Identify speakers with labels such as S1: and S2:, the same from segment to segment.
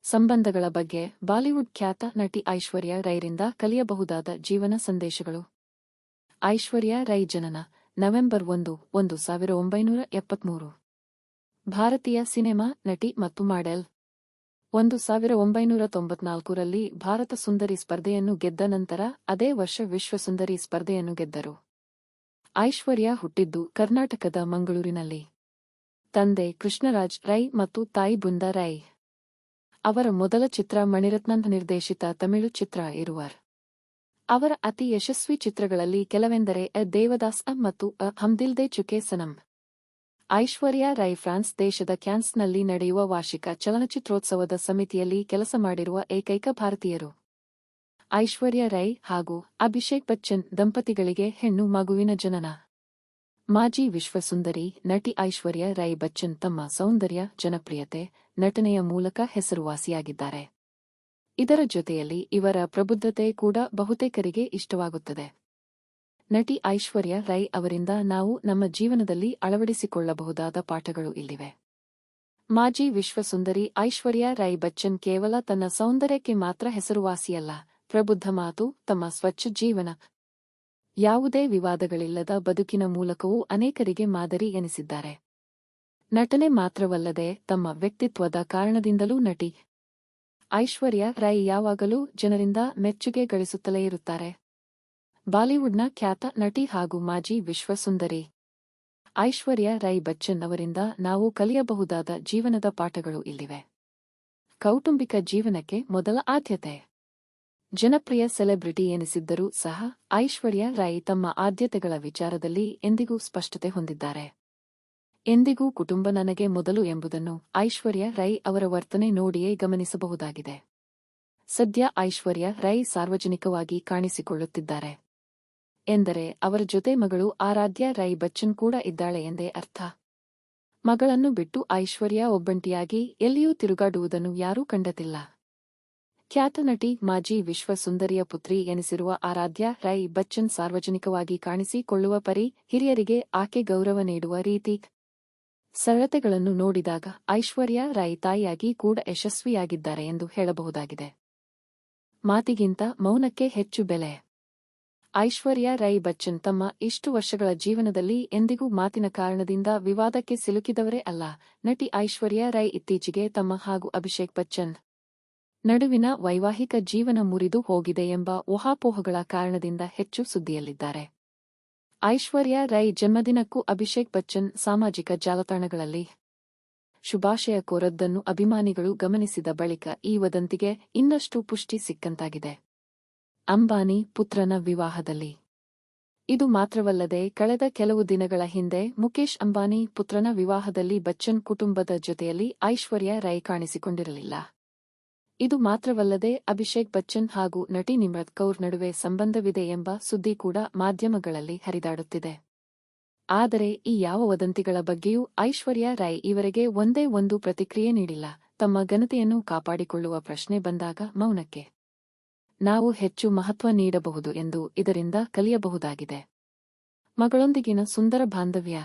S1: ಸಂಬಂಧಗಳ ಬಗ್ಗೆ ಬಾಲಿವುಡ್ ಖ್ಯಾತ ನಟಿ ಐಶ್ವರ್ಯಾ ರೈರಿಂದ ಕಲಿಯಬಹುದಾದ ಜೀವನ ಸಂದೇಶಗಳು. ಐಶ್ವರ್ಯಾ ರೈ ಜನನ ನವೆಂಬರ್ 1, 1973. ಭಾರತೀಯ ಸಿನೆಮಾ ನಟಿ ಮತ್ತು ಮಾಡೆಲ್. 1994ರಲ್ಲಿ ಭಾರತ ಸುಂದರಿ ಸ್ಪರ್ಧೆಯನ್ನು ಗೆದ್ದ ನಂತರ ಅದೇ ವರ್ಷ ವಿಶ್ವ ಸುಂದರಿ ಸ್ಪರ್ಧೆಯನ್ನು ಗೆದ್ದರು. ಐಶ್ವರ್ಯಾ ಹುಟ್ಟಿದ್ದು ಕರ್ನಾಟಕದ ಮಂಗಳೂರಿನಲ್ಲಿ. ತಂದೆ ಕೃಷ್ಣರಾಜ್ ರೈ ಮತ್ತು ತಾಯಿ ಬೃಂದಾ ರೈ. ಅವರ ಮೊದಲ ಚಿತ್ರ ಮಣಿರತ್ನಂ ನಿರ್ದೇಶಿತ ತಮಿಳು ಚಿತ್ರ ಇರುವರ್. ಅವರ ಅತಿ ಯಶಸ್ವಿ ಚಿತ್ರಗಳಲ್ಲಿ ಕೆಲವೆಂದರೆ ದೇವದಾಸ್ ಮತ್ತು ಹಮ್ ದಿಲ್ ದೇ ಚುಕೆ ಸನಂ. ಐಶ್ವರ್ಯಾ ರೈ ಫ್ರಾನ್ಸ್ ದೇಶದ ಕ್ಯಾನ್ಸ್ನಲ್ಲಿ ನಡೆಯುವ ವಾರ್ಷಿಕ ಚಲನಚಿತ್ರೋತ್ಸವದ ಸಮಿತಿಯಲ್ಲಿ ಕೆಲಸ ಮಾಡಿರುವ ಏಕೈಕ ಭಾರತೀಯರು. ಐಶ್ವರ್ಯಾ ರೈ ಹಾಗೂ ಅಭಿಷೇಕ್ ಬಚ್ಚನ್ ದಂಪತಿಗಳಿಗೆ ಹೆಣ್ಣು ಮಗುವಿನ ಜನನ. ಮಾಜಿ ವಿಶ್ವಸುಂದರಿ ನಟಿ ಐಶ್ವರ್ಯಾ ರೈ ಬಚ್ಚನ್ ತಮ್ಮ ಸೌಂದರ್ಯ, ಜನಪ್ರಿಯತೆ, ನಟನೆಯ ಮೂಲಕ ಹೆಸರುವಾಸಿಯಾಗಿದ್ದಾರೆ. ಇದರ ಜೊತೆಯಲ್ಲಿ ಇವರ ಪ್ರಬುದ್ಧತೆ ಕೂಡ ಬಹುತೇಕರಿಗೆ ಇಷ್ಟವಾಗುತ್ತದೆ. ನಟಿ ಐಶ್ವರ್ಯಾ ರೈ ಅವರಿಂದ ನಾವು ನಮ್ಮ ಜೀವನದಲ್ಲಿ ಅಳವಡಿಸಿಕೊಳ್ಳಬಹುದಾದ ಪಾಠಗಳು ಇಲ್ಲಿವೆ. ಮಾಜಿ ವಿಶ್ವಸುಂದರಿ ಐಶ್ವರ್ಯಾ ರೈ ಬಚ್ಚನ್ ಕೇವಲ ತನ್ನ ಸೌಂದರ್ಯಕ್ಕೆ ಮಾತ್ರ ಹೆಸರುವಾಸಿಯಲ್ಲ, ಪ್ರಬುದ್ಧ ಮಾತು, ತಮ್ಮ ಸ್ವಚ್ಛ ಜೀವನ, ಯಾವುದೇ ವಿವಾದಗಳಿಲ್ಲದ ಬದುಕಿನ ಮೂಲಕವೂ ಅನೇಕರಿಗೆ ಮಾದರಿ ಎನಿಸಿದ್ದಾರೆ. ನಟನೆ ಮಾತ್ರವಲ್ಲದೆ ತಮ್ಮ ವ್ಯಕ್ತಿತ್ವದ ಕಾರಣದಿಂದಲೂ ನಟಿ ಐಶ್ವರ್ಯಾ ರೈ ಯಾವಾಗಲೂ ಜನರಿಂದ ಮೆಚ್ಚುಗೆ ಗಳಿಸುತ್ತಲೇ ಇರುತ್ತಾರೆ. ಬಾಲಿವುಡ್ನ ಖ್ಯಾತ ನಟಿ ಹಾಗೂ ಮಾಜಿ ವಿಶ್ವಸುಂದರಿ ಐಶ್ವರ್ಯಾ ರೈ ಬಚ್ಚನ್ ಅವರಿಂದ ನಾವು ಕಲಿಯಬಹುದಾದ ಜೀವನದ ಪಾಠಗಳು ಇಲ್ಲಿವೆ. ಕೌಟುಂಬಿಕ ಜೀವನಕ್ಕೆ ಮೊದಲ ಆದ್ಯತೆ. ಜನಪ್ರಿಯ ಸೆಲೆಬ್ರಿಟಿ ಎನಿಸಿದ್ದರೂ ಸಹ ಐಶ್ವರ್ಯಾ ರೈ ತಮ್ಮ ಆದ್ಯತೆಗಳ ವಿಚಾರದಲ್ಲಿ ಎಂದಿಗೂ ಸ್ಪಷ್ಟತೆ ಹೊಂದಿದ್ದಾರೆ. ಎಂದಿಗೂ ಕುಟುಂಬ ನನಗೆ ಮೊದಲು ಎಂಬುದನ್ನು ಐಶ್ವರ್ಯಾ ರೈ ಅವರ ವರ್ತನೆ ನೋಡಿಯೇ ಗಮನಿಸಬಹುದಾಗಿದೆ. ಸದ್ಯ ಐಶ್ವರ್ಯಾ ರೈ ಸಾರ್ವಜನಿಕವಾಗಿ ಕಾಣಿಸಿಕೊಳ್ಳುತ್ತಿದ್ದಾರೆ ಎಂದರೆ ಅವರ ಜೊತೆ ಮಗಳು ಆರಾಧ್ಯ ರೈ ಬಚ್ಚನ್ ಕೂಡ ಇದ್ದಾಳೆ ಎಂದೇ ಅರ್ಥ. ಮಗಳನ್ನು ಬಿಟ್ಟು ಐಶ್ವರ್ಯಾ ಒಬ್ಬಂಟಿಯಾಗಿ ಎಲ್ಲಿಯೂ ತಿರುಗಾಡುವುದನ್ನು ಯಾರೂ ಕಂಡತಿಲ್ಲ. ಖ್ಯಾತ ನಟಿ, ಮಾಜಿ ವಿಶ್ವ ಸುಂದರಿಯ ಪುತ್ರಿ ಎನಿಸಿರುವ ಆರಾಧ್ಯ ರೈ ಬಚ್ಚನ್ ಸಾರ್ವಜನಿಕವಾಗಿ ಕಾಣಿಸಿಕೊಳ್ಳುವ ಪರಿ, ಹಿರಿಯರಿಗೆ ಆಕೆ ಗೌರವ ನೀಡುವ ರೀತಿ, ಸರಳತೆಗಳನ್ನು ನೋಡಿದಾಗ ಐಶ್ವರ್ಯಾ ರೈ ತಾಯಿಯಾಗಿ ಕೂಡ ಯಶಸ್ವಿಯಾಗಿದ್ದಾರೆ ಎಂದು ಹೇಳಬಹುದಾಗಿದೆ. ಮಾತಿಗಿಂತ ಮೌನಕ್ಕೆ ಹೆಚ್ಚು ಬೆಲೆ. ಐಶ್ವರ್ಯಾ ರೈ ಬಚ್ಚನ್ ತಮ್ಮ ಇಷ್ಟು ವರ್ಷಗಳ ಜೀವನದಲ್ಲಿ ಎಂದಿಗೂ ಮಾತಿನ ಕಾರಣದಿಂದ ವಿವಾದಕ್ಕೆ ಸಿಲುಕಿದವರೇ ಅಲ್ಲ. ನಟಿ ಐಶ್ವರ್ಯಾ ರೈ ಇತ್ತೀಚೆಗೆ ತಮ್ಮ ಹಾಗೂ ಅಭಿಷೇಕ್ ಬಚ್ಚನ್ ನಡುವಿನ ವೈವಾಹಿಕ ಜೀವನ ಮುರಿದು ಹೋಗಿದೆ ಎಂಬ ಊಹಾಪೋಹಗಳ ಕಾರಣದಿಂದ ಹೆಚ್ಚು ಸುದ್ದಿಯಲ್ಲಿದ್ದಾರೆ. ಐಶ್ವರ್ಯಾ ರೈ ಜನ್ಮದಿನಕ್ಕೂ ಅಭಿಷೇಕ್ ಬಚ್ಚನ್ ಸಾಮಾಜಿಕ ಜಾಲತಾಣಗಳಲ್ಲಿ ಶುಭಾಶಯ ಕೋರದ್ದನ್ನು ಅಭಿಮಾನಿಗಳು ಗಮನಿಸಿದ ಬಳಿಕ ಈ ವದಂತಿಗೆ ಇನ್ನಷ್ಟು ಪುಷ್ಟಿ ಸಿಕ್ಕಂತಾಗಿದೆ. ಅಂಬಾನಿ ಪುತ್ರನ ವಿವಾಹದಲ್ಲಿ. ಇದು ಮಾತ್ರವಲ್ಲದೆ ಕಳೆದ ಕೆಲವು ದಿನಗಳ ಹಿಂದೆ ಮುಕೇಶ್ ಅಂಬಾನಿ ಪುತ್ರನ ವಿವಾಹದಲ್ಲಿ ಬಚ್ಚನ್ ಕುಟುಂಬದ ಜೊತೆಯಲ್ಲಿ ಐಶ್ವರ್ಯಾ ರೈ ಕಾಣಿಸಿಕೊಂಡಿರಲಿಲ್ಲ. ಇದು ಮಾತ್ರವಲ್ಲದೆ ಅಭಿಷೇಕ್ ಬಚ್ಚನ್ ಹಾಗೂ ನಟಿ ನಿಮ್ರತ್ ಕೌರ್ ನಡುವೆ ಸಂಬಂಧವಿದೆ ಎಂಬ ಸುದ್ದಿ ಕೂಡ ಮಾಧ್ಯಮಗಳಲ್ಲಿ ಹರಿದಾಡುತ್ತಿದೆ. ಆದರೆ ಈ ಯಾವ ವದಂತಿಗಳ ಬಗ್ಗೆಯೂ ಐಶ್ವರ್ಯಾ ರೈ ಈವರೆಗೆ ಒಂದೇ ಒಂದು ಪ್ರತಿಕ್ರಿಯೆ ನೀಡಿಲ್ಲ. ತಮ್ಮ ಘನತೆಯನ್ನು ಕಾಪಾಡಿಕೊಳ್ಳುವ ಪ್ರಶ್ನೆ ಬಂದಾಗ ಮೌನಕ್ಕೆ ನಾವು ಹೆಚ್ಚು ಮಹತ್ವ ನೀಡಬಹುದು ಎಂದು ಇದರಿಂದ ಕಲಿಯಬಹುದಾಗಿದೆ. ಮಗಳೊಂದಿಗಿನ ಸುಂದರ ಬಾಂಧವ್ಯ.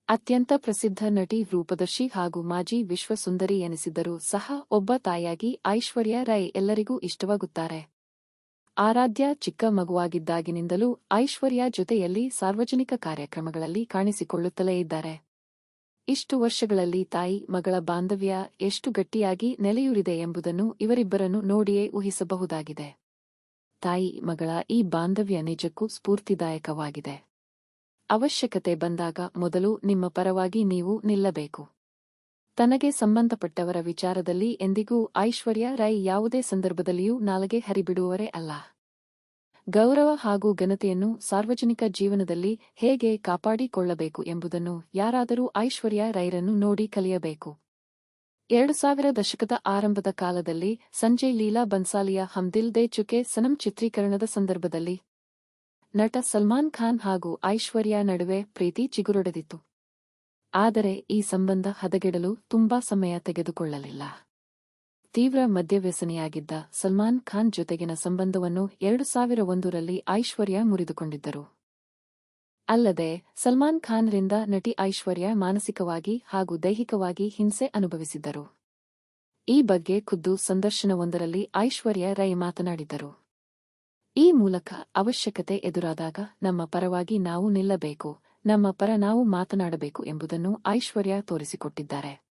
S1: ಅತ್ಯಂತ ಪ್ರಸಿದ್ಧ ನಟಿ, ರೂಪದರ್ಶಿ ಹಾಗೂ ಮಾಜಿ ವಿಶ್ವಸುಂದರಿ ಎನಿಸಿದ್ದರೂ ಸಹ ಒಬ್ಬ ತಾಯಿಯಾಗಿ ಐಶ್ವರ್ಯಾ ರೈ ಎಲ್ಲರಿಗೂ ಇಷ್ಟವಾಗುತ್ತಾರೆ. ಆರಾಧ್ಯ ಚಿಕ್ಕ ಮಗುವಾಗಿದ್ದಾಗಿನಿಂದಲೂ ಐಶ್ವರ್ಯಾ ಜೊತೆಯಲ್ಲಿ ಸಾರ್ವಜನಿಕ ಕಾರ್ಯಕ್ರಮಗಳಲ್ಲಿ ಕಾಣಿಸಿಕೊಳ್ಳುತ್ತಲೇ ಇದ್ದಾರೆ. ಇಷ್ಟು ವರ್ಷಗಳಲ್ಲಿ ತಾಯಿ ಮಗಳ ಬಾಂಧವ್ಯ ಎಷ್ಟು ಗಟ್ಟಿಯಾಗಿ ನೆಲೆಯೂರಿದೆ ಎಂಬುದನ್ನು ಇವರಿಬ್ಬರನ್ನು ನೋಡಿಯೇ ಊಹಿಸಬಹುದಾಗಿದೆ. ತಾಯಿ ಮಗಳ ಈ ಬಾಂಧವ್ಯ ನಿಜಕ್ಕೂ ಸ್ಫೂರ್ತಿದಾಯಕವಾಗಿದೆ. ಅವಶ್ಯಕತೆ ಬಂದಾಗ ಮೊದಲು ನಿಮ್ಮ ಪರವಾಗಿ ನೀವು ನಿಲ್ಲಬೇಕು. ತನಗೆ ಸಂಬಂಧಪಟ್ಟವರ ವಿಚಾರದಲ್ಲಿ ಎಂದಿಗೂ ಐಶ್ವರ್ಯಾ ರೈ ಯಾವುದೇ ಸಂದರ್ಭದಲ್ಲಿಯೂ ನಾಲಗೆ ಹರಿಬಿಡುವವರೇ ಅಲ್ಲ. ಗೌರವ ಹಾಗೂ ಘನತೆಯನ್ನು ಸಾರ್ವಜನಿಕ ಜೀವನದಲ್ಲಿ ಹೇಗೆ ಕಾಪಾಡಿಕೊಳ್ಳಬೇಕು ಎಂಬುದನ್ನು ಯಾರಾದರೂ ಐಶ್ವರ್ಯಾ ರೈರನ್ನು ನೋಡಿ ಕಲಿಯಬೇಕು. 2000 ದಶಕದ ಆರಂಭದ ಕಾಲದಲ್ಲಿ ಸಂಜಯ್ ಲೀಲಾ ಬನ್ಸಾಲಿಯ ಹಮ್ ದಿಲ್ ದೇ ಚುಕೆ ಸನಂ ಚಿತ್ರೀಕರಣದ ಸಂದರ್ಭದಲ್ಲಿ ನಟ ಸಲ್ಮಾನ್ ಖಾನ್ ಹಾಗೂ ಐಶ್ವರ್ಯಾ ನಡುವೆ ಪ್ರೀತಿ ಚಿಗುರೊಡೆದಿತ್ತು. ಆದರೆ ಈ ಸಂಬಂಧ ಹದಗೆಡಲು ತುಂಬಾ ಸಮಯ ತೆಗೆದುಕೊಳ್ಳಲಿಲ್ಲ. ತೀವ್ರ ಮದ್ಯವ್ಯಸನಿಯಾಗಿದ್ದ ಸಲ್ಮಾನ್ ಖಾನ್ ಜೊತೆಗಿನ ಸಂಬಂಧವನ್ನು 2001ರಲ್ಲಿ ಐಶ್ವರ್ಯಾ ಮುರಿದುಕೊಂಡಿದ್ದರು. ಅಲ್ಲದೆ ಸಲ್ಮಾನ್ ಖಾನ್ರಿಂದ ನಟಿ ಐಶ್ವರ್ಯಾ ಮಾನಸಿಕವಾಗಿ ಹಾಗೂ ದೈಹಿಕವಾಗಿ ಹಿಂಸೆ ಅನುಭವಿಸಿದ್ದರು. ಈ ಬಗ್ಗೆ ಖುದ್ದು ಸಂದರ್ಶನವೊಂದರಲ್ಲಿ ಐಶ್ವರ್ಯ ರೈ ಮಾತನಾಡಿದರು. ಈ ಮೂಲಕ ಅವಶ್ಯಕತೆ ಎದುರಾದಾಗ ನಮ್ಮ ಪರವಾಗಿ ನಾವು ನಿಲ್ಲಬೇಕು, ನಮ್ಮ ಪರ ನಾವು ಮಾತನಾಡಬೇಕು ಎಂಬುದನ್ನು ಐಶ್ವರ್ಯ ತೋರಿಸಿಕೊಟ್ಟಿದ್ದಾರೆ.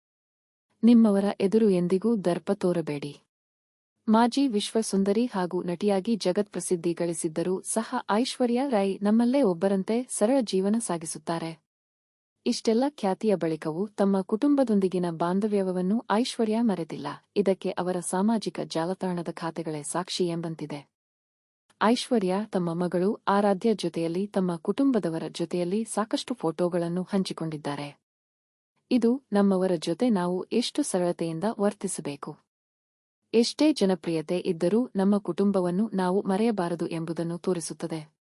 S1: ನಿಮ್ಮವರ ಎದುರು ಎಂದಿಗೂ ದರ್ಪ ತೋರಬೇಡಿ. ಮಾಜಿ ವಿಶ್ವ ಸುಂದರಿ ಹಾಗೂ ನಟಿಯಾಗಿ ಜಗತ್ಪ್ರಸಿದ್ಧಿ ಗಳಿಸಿದ್ದರೂ ಸಹ ಐಶ್ವರ್ಯ ರೈ ನಮ್ಮಲ್ಲೇ ಒಬ್ಬರಂತೆ ಸರಳ ಜೀವನ ಸಾಗಿಸುತ್ತಾರೆ. ಇಷ್ಟೆಲ್ಲ ಖ್ಯಾತಿಯ ಬಳಿಕವೂ ತಮ್ಮ ಕುಟುಂಬದೊಂದಿಗಿನ ಬಾಂಧವ್ಯವನ್ನು ಐಶ್ವರ್ಯ ಮರೆತಿಲ್ಲ. ಇದಕ್ಕೆ ಅವರ ಸಾಮಾಜಿಕ ಜಾಲತಾಣದ ಖಾತೆಗಳೇ ಸಾಕ್ಷಿ ಎಂಬಂತಿದೆ. ಐಶ್ವರ್ಯ ತಮ್ಮ ಮಗಳು ಆರಾಧ್ಯ ಜೊತೆಯಲ್ಲಿ ತಮ್ಮ ಕುಟುಂಬದವರ ಜೊತೆಯಲ್ಲಿ ಸಾಕಷ್ಟು ಫೋಟೋಗಳನ್ನು ಹಂಚಿಕೊಂಡಿದ್ದಾರೆ. ಇದು ನಮ್ಮವರ ಜೊತೆ ನಾವು ಎಷ್ಟು ಸರಳತೆಯಿಂದ ವರ್ತಿಸಬೇಕು, ಎಷ್ಟೇ ಜನಪ್ರಿಯತೆ ಇದ್ದರೂ ನಮ್ಮ ಕುಟುಂಬವನ್ನು ನಾವು ಮರೆಯಬಾರದು ಎಂಬುದನ್ನು ತೋರಿಸುತ್ತದೆ.